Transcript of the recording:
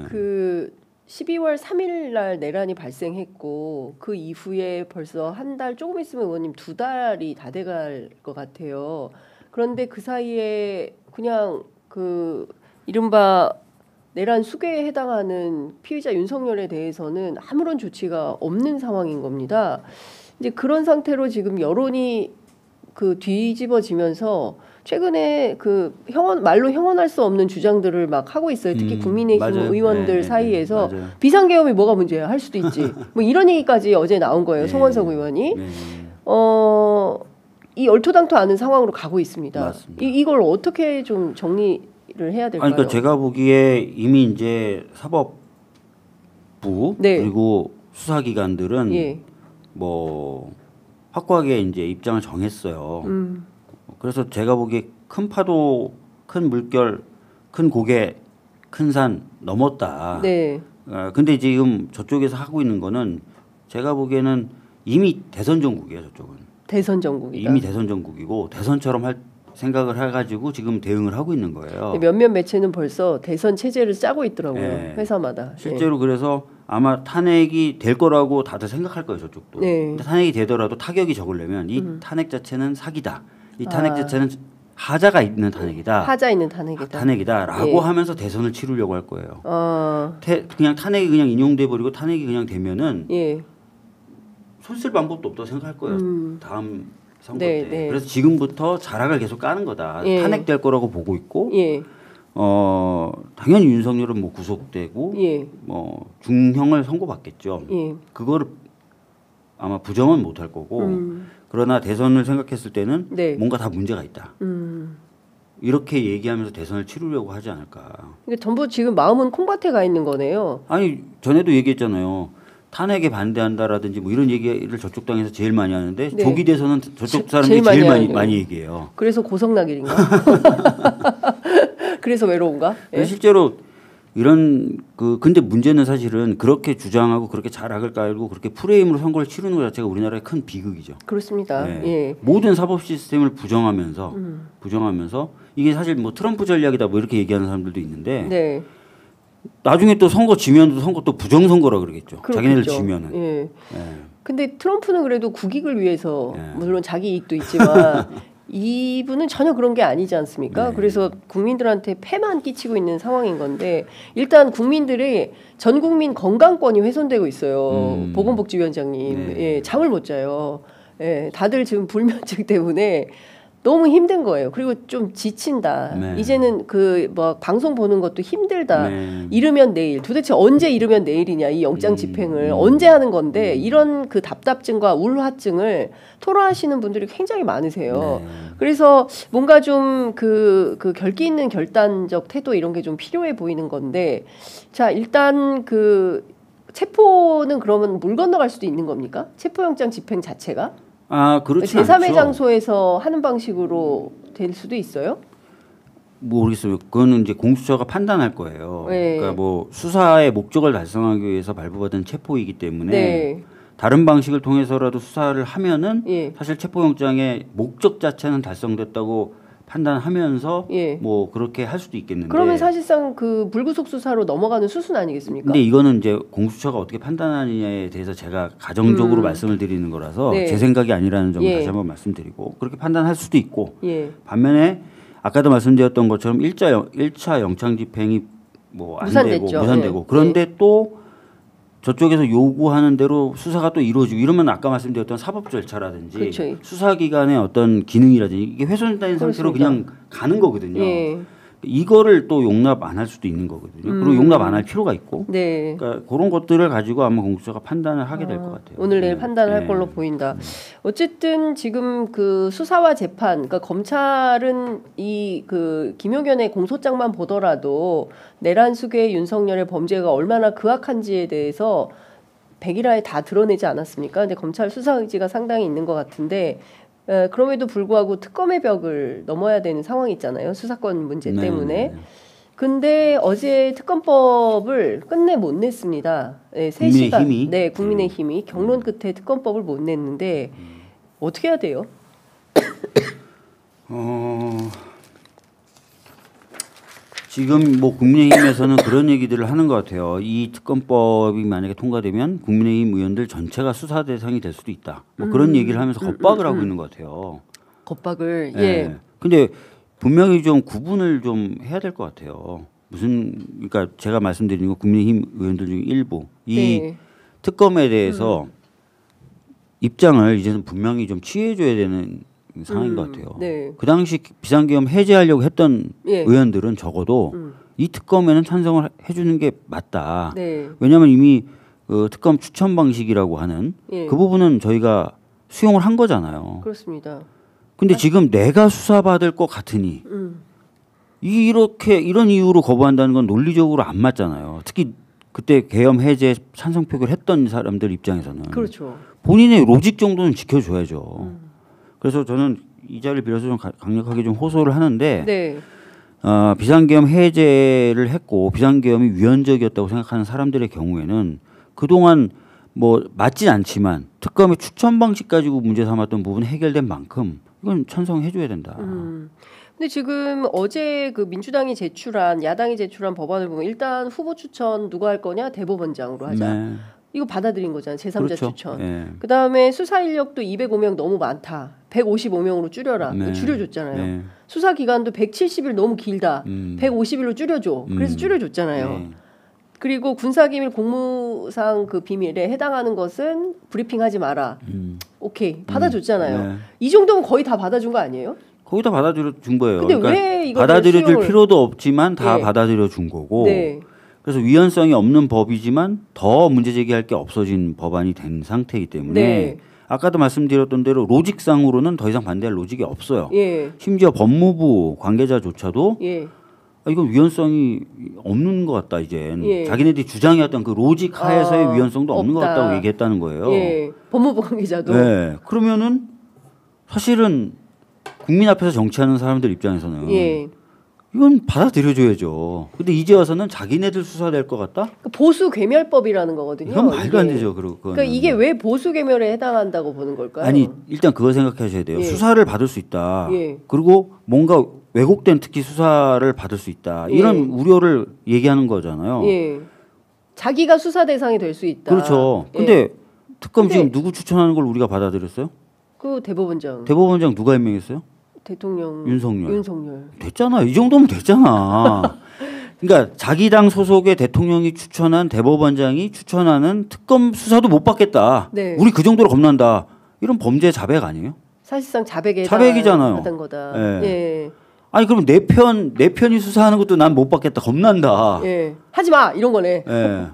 그 12월 3일 날 내란이 발생했고 그 이후에 벌써 한 달 조금 있으면 의원님 2달이 다 돼갈 것 같아요. 그런데 그 사이에 그냥 그 이른바 내란 수괴에 해당하는 피의자 윤석열에 대해서는 아무런 조치가 없는 상황인 겁니다. 이제 그런 상태로 지금 여론이 그 뒤집어지면서 최근에 그 말로 형언할 수 없는 주장들을 막 하고 있어요. 특히 국민의힘 맞아요. 의원들 네, 사이에서 맞아요. 비상계엄이 뭐가 문제야 할 수도 있지. 뭐 이런 얘기까지 어제 나온 거예요. 송원석 의원이. 이 얼토당토 않은 상황으로 가고 있습니다. 맞습니다. 이걸 어떻게 좀 정리를 해야 될까요? 그러니까 제가 보기에 이미 이제 사법부 네. 그리고 수사기관들은 예. 뭐 확고하게 이제 입장을 정했어요. 그래서 제가 보기에 큰 파도, 큰 물결, 큰 고개, 큰 산 넘었다. 네. 근데 지금 저쪽에서 하고 있는 거는 제가 보기에는 이미 대선 정국이에요. 저쪽은. 대선 정국이다. 이미 대선 정국이고 대선처럼 할 생각을 해가지고 지금 대응을 하고 있는 거예요. 몇몇 매체는 벌써 대선 체제를 짜고 있더라고요. 네. 회사마다. 실제로 그래서 아마 탄핵이 될 거라고 다들 생각할 거예요. 저쪽도. 네. 근데 탄핵이 되더라도 타격이 적으려면 이 탄핵 자체는 사기다. 이 탄핵 자체는 하자가 있는 탄핵이다. 하자 있는 탄핵이다. 탄핵이다라고 예. 하면서 대선을 치르려고 할 거예요. 그냥 탄핵이 그냥 인용돼 버리고 탄핵이 그냥 되면은 예. 손 쓸 방법도 없다고 생각할 거예요. 다음 선거 네, 때. 네. 그래서 지금부터 자락을 계속 까는 거다. 예. 탄핵될 거라고 보고 있고 예. 당연히 윤석열은 뭐 구속되고 예. 뭐 중형을 선고받겠죠. 예. 그거를 아마 부정은 못할 거고 그러나 대선을 생각했을 때는 네. 뭔가 다 문제가 있다. 이렇게 얘기하면서 대선을 치르려고 하지 않을까. 그러니까 전부 지금 마음은 콩밭에 가 있는 거네요. 아니 전에도 얘기했잖아요. 탄핵에 반대한다라든지 뭐 이런 얘기를 저쪽 당에서 제일 많이 하는데 네. 조기 대선은 저쪽 사람들이 제일 많이 얘기해요. 그래서 고성낙일인가? 그래서 외로운가? 예? 실제로 이런 근데 문제는 사실은 그렇게 주장하고 그렇게 자락을 깔고 그렇게 프레임으로 선거를 치르는 것 자체가 우리나라의 큰 비극이죠. 그렇습니다. 네. 예. 모든 사법 시스템을 부정하면서 이게 사실 뭐 트럼프 전략이다 뭐 이렇게 얘기하는 사람들도 있는데 네. 나중에 또 선거 지면 선거 또 부정 선거라 그러겠죠. 그렇겠죠. 자기네들 지면은. 예. 예. 근데 트럼프는 그래도 국익을 위해서 예. 물론 자기 이익도 있지만 이분은 전혀 그런 게 아니지 않습니까? 네. 그래서 국민들한테 폐만 끼치고 있는 상황인 건데 일단 국민들이 전 국민 건강권이 훼손되고 있어요. 보건복지위원장님. 네. 예, 잠을 못 자요. 예, 다들 지금 불면증 때문에 너무 힘든 거예요. 그리고 좀 지친다. 네. 이제는 그 뭐 방송 보는 것도 힘들다. 네. 이르면 내일. 도대체 언제 이르면 내일이냐 이 영장 집행을 언제 하는 건데 이런 그 답답증과 우울증을 토로하시는 분들이 굉장히 많으세요. 네. 그래서 뭔가 좀 그 결기 있는 결단적 태도 이런 게 좀 필요해 보이는 건데 자 일단 그 체포는 그러면 물 건너갈 수도 있는 겁니까? 체포영장 집행 자체가? 그렇지 제3의 않죠. 장소에서 하는 방식으로 될 수도 있어요? 모르겠어요. 그거는 이제 공수처가 판단할 거예요. 네. 그러니까 뭐 수사의 목적을 달성하기 위해서 발부받은 체포이기 때문에 네. 다른 방식을 통해서라도 수사를 하면은 예. 사실 체포영장의 목적 자체는 달성됐다고 판단하면서 예. 뭐 그렇게 할 수도 있겠는데. 그러면 사실상 그 불구속 수사로 넘어가는 수순 아니겠습니까? 근데 이거는 이제 공수처가 어떻게 판단하느냐에 대해서 제가 가정적으로 말씀을 드리는 거라서 네. 제 생각이 아니라는 점을 예. 다시 한번 말씀드리고 그렇게 판단할 수도 있고 예. 반면에 아까도 말씀드렸던 것처럼 1차 영장 집행이 뭐 안 되고 무산됐죠. 무산되고 예. 그런데 또 저쪽에서 요구하는 대로 수사가 또 이루어지고 이러면 아까 말씀드렸던 사법 절차라든지 그렇죠. 수사기관의 어떤 기능이라든지 이게 훼손된 상태로 그냥 가는 거거든요. 예. 이거를 또 용납 안 할 수도 있는 거거든요. 그리고 용납 안 할 필요가 있고. 네. 그러니까 그런 것들을 가지고 아마 공수처가 판단을 하게 될 것 같아요. 오늘 내일 네. 판단을 할 네. 걸로 보인다. 어쨌든 지금 그 수사와 재판, 그러니까 검찰은 이 그 김용현의 공소장만 보더라도 내란 수괴 윤석열의 범죄가 얼마나 극악한지에 대해서 백일화에 다 드러내지 않았습니까? 근데 검찰 수사 의지가 상당히 있는 것 같은데 그럼에도 불구하고 특검의 벽을 넘어야 되는 상황이 있잖아요. 수사권 문제 때문에. 네. 근데 어제 특검법을 끝내 못 냈습니다. 네, 3시간. 국민의힘이? 네, 국민의힘이 경론 끝에 특검법을 못 냈는데 어떻게 해야 돼요? 지금 뭐 국민의힘에서는 그런 얘기들을 하는 것 같아요. 이 특검법이 만약에 통과되면 국민의힘 의원들 전체가 수사 대상이 될 수도 있다. 뭐 그런 얘기를 하면서 겁박을 하고 있는 것 같아요. 겁박을 예. 근데 분명히 좀 구분을 좀 해야 될 것 같아요. 그러니까 제가 말씀드린 거 국민의힘 의원들 중 일부 이 네. 특검에 대해서 입장을 이제는 분명히 좀 취해줘야 되는 상황인 것 같아요. 네. 그 당시 비상계엄 해제하려고 했던 예. 의원들은 적어도 이 특검에는 찬성을 해주는 게 맞다. 네. 왜냐하면 이미 특검 추천 방식이라고 하는 예. 그 부분은 저희가 수용을 한 거잖아요. 그렇습니다. 근데 지금 내가 수사받을 것 같으니 이런 이유로 거부한다는 건 논리적으로 안 맞잖아요. 특히 그때 계엄 해제 찬성 표결을 했던 사람들 입장에서는 그렇죠. 본인의 로직 정도는 지켜줘야죠. 그래서 저는 이 자리를 빌어서 좀 강력하게 좀 호소를 하는데 네. 비상계엄 해제를 했고 비상계엄이 위헌적이었다고 생각하는 사람들의 경우에는 그동안 뭐 맞진 않지만 특검의 추천 방식 가지고 문제 삼았던 부분 해결된 만큼 이건 찬성해줘야 된다. 근데 지금 어제 그 민주당이 제출한 야당이 제출한 법안을 보면 일단 후보 추천 누가 할 거냐 대법원장으로 하자. 네. 이거 받아들인 거잖아요. 제3자 그렇죠. 추천. 예. 그다음에 수사 인력도 205명 너무 많다. 155명으로 줄여라. 네. 줄여줬잖아요. 네. 수사 기간도 170일 너무 길다. 150일로 줄여줘. 그래서 줄여줬잖아요. 네. 그리고 군사기밀 공무상 그 비밀에 해당하는 것은 브리핑하지 마라. 오케이 받아줬잖아요. 네. 이 정도면 거의 다 받아준 거 아니에요? 거의 다 받아들여 준 거예요. 근데 그러니까 왜 이걸 받아들여 줄 수용을- 필요도 없지만 다 네. 받아들여 준 거고. 네. 그래서 위헌성이 없는 법이지만 더 문제 제기할 게 없어진 법안이 된 상태이기 때문에 네. 아까도 말씀드렸던 대로 로직상으로는 더 이상 반대할 로직이 없어요. 예. 심지어 법무부 관계자조차도 예. 이건 위헌성이 없는 것 같다 이젠. 예. 자기네들이 주장해왔던 그 로직 하에서의 위헌성도 없는 것 없다. 같다고 얘기했다는 거예요. 예. 법무부 관계자도 네. 그러면은 사실은 국민 앞에서 정치하는 사람들 입장에서는 예. 이건 받아들여줘야죠. 근데 이제 와서는 자기네들 수사될 것 같다? 그 보수 괴멸법이라는 거거든요. 이건 말도 안 이게. 되죠. 그러니까 그러니까 이게 왜 보수 괴멸에 해당한다고 보는 걸까요? 아니 일단 그거 생각하셔야 돼요. 예. 수사를 받을 수 있다. 예. 그리고 뭔가 왜곡된 특히 수사를 받을 수 있다. 이런 예. 우려를 얘기하는 거잖아요. 예. 자기가 수사 대상이 될 수 있다. 그렇죠. 예. 근데 특검 근데- 지금 누구 추천하는 걸 우리가 받아들였어요? 그 대법원장, 대법원장 누가 임명했어요? 대통령 윤석열. 네. 이 정도면 됐잖아. 그러니까 자기 당 소속의 대통령이 추천한 대법원장이 추천하는 특검 수사도 못 받겠다. 네. 우리 그 정도로 겁난다. 이런 범죄 자백 아니에요? 사실상 자백에 자백이잖아요. 하던 거다. 예. 예. 아니 그럼 내 편이 수사하는 것도 난 못 받겠다. 겁난다. 예. 하지 마 이런 거네. 예.